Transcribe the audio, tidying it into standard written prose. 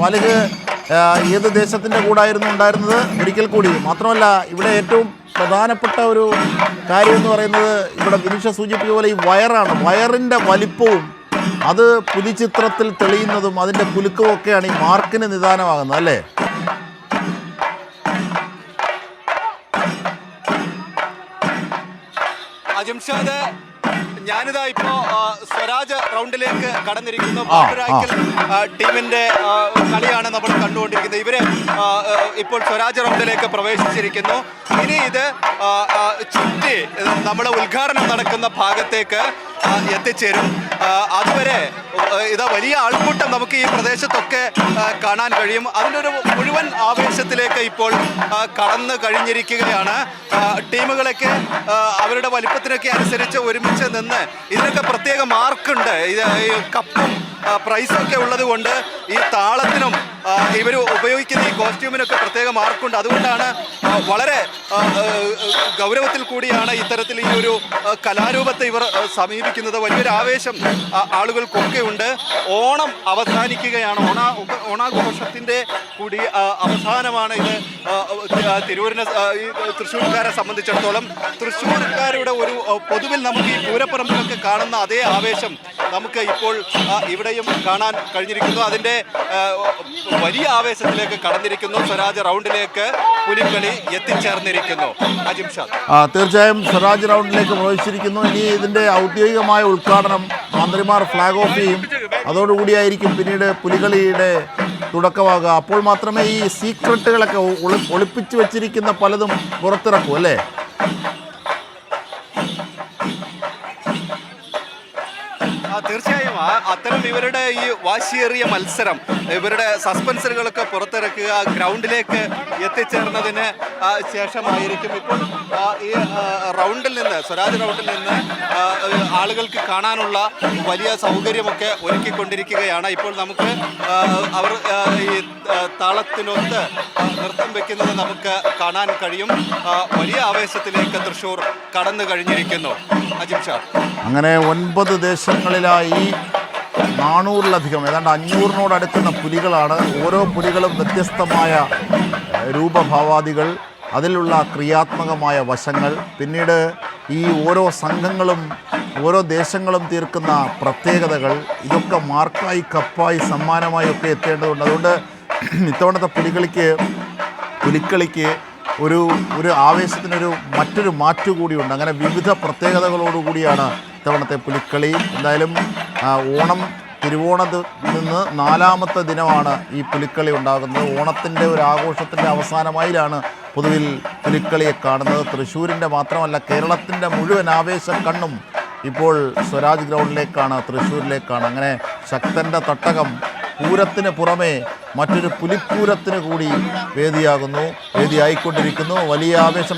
വാലിഹ് ഏത് ദേശത്തിൻ്റെ കൂടായിരുന്നു ഉണ്ടായിരുന്നത്? ഒരിക്കൽ കൂടി മാത്രമല്ല, ഇവിടെ ഏറ്റവും പ്രധാനപ്പെട്ട ഒരു കാര്യം എന്ന് പറയുന്നത്, ഇവിടെ വിനിഷ സൂചിപ്പിച്ച പോലെ ഈ വയറാണ്. വയറിൻ്റെ വലിപ്പവും അത് പുലിച്ചിത്രത്തിൽ തെളിയുന്നതും അതിൻ്റെ കുലുക്കവും ഒക്കെയാണ് ഈ മാർക്കിന് നിദാനമാകുന്നത്, അല്ലേ? അജിംഷാദ്, ഞാനിതാ ഇപ്പോ സ്വരാജ് റൗണ്ടിലേക്ക് കടന്നിരിക്കുന്നു. ബാബുരായ്ക്കൽ ടീമിന്റെ കളിയാണ് നമ്മൾ കണ്ടുകൊണ്ടിരിക്കുന്നത്. ഇവര് ഇപ്പോൾ സ്വരാജ് റൗണ്ടിലേക്ക് പ്രവേശിച്ചിരിക്കുന്നു. ഇനി ഇത് ചുറ്റി നമ്മുടെ ഉദ്ഘാടനം നടക്കുന്ന ഭാഗത്തേക്ക് എത്തിച്ചേരും. അതുവരെ ഇതാ വലിയ ആൾക്കൂട്ടം നമുക്ക് ഈ പ്രദേശത്തൊക്കെ കാണാൻ കഴിയും. അതിൻ്റെ ഒരു മുഴുവൻ ആവേശത്തിലേക്ക് ഇപ്പോൾ കടന്നു കഴിഞ്ഞിരിക്കുകയാണ്. ടീമുകളൊക്കെ അവരുടെ വലിപ്പത്തിനൊക്കെ അനുസരിച്ച് ഒരുമിച്ച് നിന്ന് ഇതിനൊക്കെ പ്രത്യേക മാർക്കുണ്ട്. ഇത് കപ്പും പ്രൈസൊക്കെ ഉള്ളത് കൊണ്ട് ഈ താളത്തിനും ഇവർ ഉപയോഗിക്കുന്ന ഈ കോസ്റ്റ്യൂമിനൊക്കെ പ്രത്യേക മാർക്കുണ്ട്. അതുകൊണ്ടാണ് വളരെ ഗൗരവത്തിൽ കൂടിയാണ് ഇത്തരത്തിൽ ഈ ഒരു കലാരൂപത്തെ ഇവർ സമീപിക്കുന്നത്. വലിയൊരു ആവേശം ആളുകൾക്കൊക്കെ ഉണ്ട്. ഓണം അവസാനിക്കുകയാണ്. ഓണാഘോഷത്തിൻ്റെ കൂടി അവസാനമാണ് ഇത്. തിരൂരിനെ തൃശ്ശൂർക്കാരെ സംബന്ധിച്ചിടത്തോളം തൃശ്ശൂർക്കാരുടെ ഒരു പൊതുവിൽ നമുക്ക് ഈ പൂരപ്പറമ്പിലൊക്കെ കാണുന്ന അതേ ആവേശം നമുക്ക് ഇപ്പോൾ ഇവിടെയും കാണാൻ കഴിഞ്ഞിരിക്കുന്നു. അതിൻ്റെ വലിയ ആവേശത്തിലേക്ക് കടന്നിരിക്കുന്നു. സ്വരാജ് റൗണ്ടിലേക്ക് പുലിക്കളി എത്തിച്ചേർന്നിരിക്കുന്നു. അജിംഷാദ്, തീർച്ചയായും സ്വരാജ് റൗണ്ടിലേക്ക് പ്രവേശിച്ചിരിക്കുന്നു. ഇനി ഇതിൻ്റെ ഔദ്യോഗികമായ ഉദ്ഘാടനം മന്ത്രിമാർ ഫ്ലാഗ് ഓഫ് ചെയ്യും. അതോടുകൂടിയായിരിക്കും പിന്നീട് പുലികളിയുടെ തുടക്കമാകുക. അപ്പോൾ മാത്രമേ ഈ സീക്രട്ടുകളൊക്കെ ഒളിപ്പിച്ചു വെച്ചിരിക്കുന്ന പലതും പുറത്തിറക്കൂ, അല്ലേ? തീർച്ചയായും അത്തരം ഇവരുടെ ഈ വാശിയേറിയ മത്സരം, ഇവരുടെ സസ്പെൻസറുകളൊക്കെ പുറത്തിറക്കുക ഗ്രൗണ്ടിലേക്ക് എത്തിച്ചേർന്നതിന് ശേഷമായിരിക്കും ഇപ്പോൾ ഈ റൗണ്ടിൽ നിന്ന്, സ്വരാജ് റൗണ്ടിൽ നിന്ന് ആളുകൾക്ക് കാണാനുള്ള വലിയ സൗകര്യമൊക്കെ ഒരുക്കിക്കൊണ്ടിരിക്കുകയാണ്. ഇപ്പോൾ നമുക്ക് അവർ ഈ താളത്തിനൊത്ത് നൃത്തം വെക്കുന്നത് നമുക്ക് കാണാൻ കഴിയും. വലിയ ആവേശത്തിലേക്ക് തൃശ്ശൂർ കടന്നു കഴിഞ്ഞിരിക്കുന്നു. അജിംഷാദ്, അങ്ങനെ 9 ദേശങ്ങളിലായി 400-ലധികം, ഏതാണ്ട് 500-നോടടുക്കുന്ന പുലികളാണ്. ഓരോ പുലികളും വ്യത്യസ്തമായ രൂപഭാവാദികൾ, അതിലുള്ള ക്രിയാത്മകമായ വശങ്ങൾ, പിന്നീട് ഈ ഓരോ സംഘങ്ങളും ഓരോ ദേശങ്ങളും തീർക്കുന്ന പ്രത്യേകതകൾ, ഇതൊക്കെ മാർക്കായി, കപ്പായി, സമ്മാനമായി ഒക്കെ എത്തേണ്ടതുണ്ട്. അതുകൊണ്ട് ഇത്തവണത്തെ പുലിക്കളിക്ക് ഒരു ആവേശത്തിനൊരു മറ്റൊരു മാറ്റുകൂടിയുണ്ട്. അങ്ങനെ വിവിധ പ്രത്യേകതകളോടുകൂടിയാണ് ഇത്തവണത്തെ പുലിക്കളി. എന്തായാലും ഓണം, തിരുവോണത്തിൽ നിന്ന് 4ാമത്തെ ദിനമാണ് ഈ പുലിക്കളി ഉണ്ടാകുന്നത്. ഓണത്തിൻ്റെ ഒരു ആഘോഷത്തിൻ്റെ അവസാനമായിലാണ് പൊതുവിൽ പുലിക്കളിയെ കാണുന്നത്. തൃശ്ശൂരിൻ്റെ മാത്രമല്ല, കേരളത്തിൻ്റെ മുഴുവൻ ആവേശ കണ്ണും ഇപ്പോൾ സ്വരാജ് ഗ്രൗണ്ടിലേക്കാണ്, തൃശ്ശൂരിലേക്കാണ്. അങ്ങനെ ശക്തൻ്റെ തട്ടകം പൂരത്തിന് പുറമേ മറ്റൊരു പുലിപ്പൂരത്തിന് കൂടി വേദിയായിക്കൊണ്ടിരിക്കുന്നു. വലിയ ആവേശം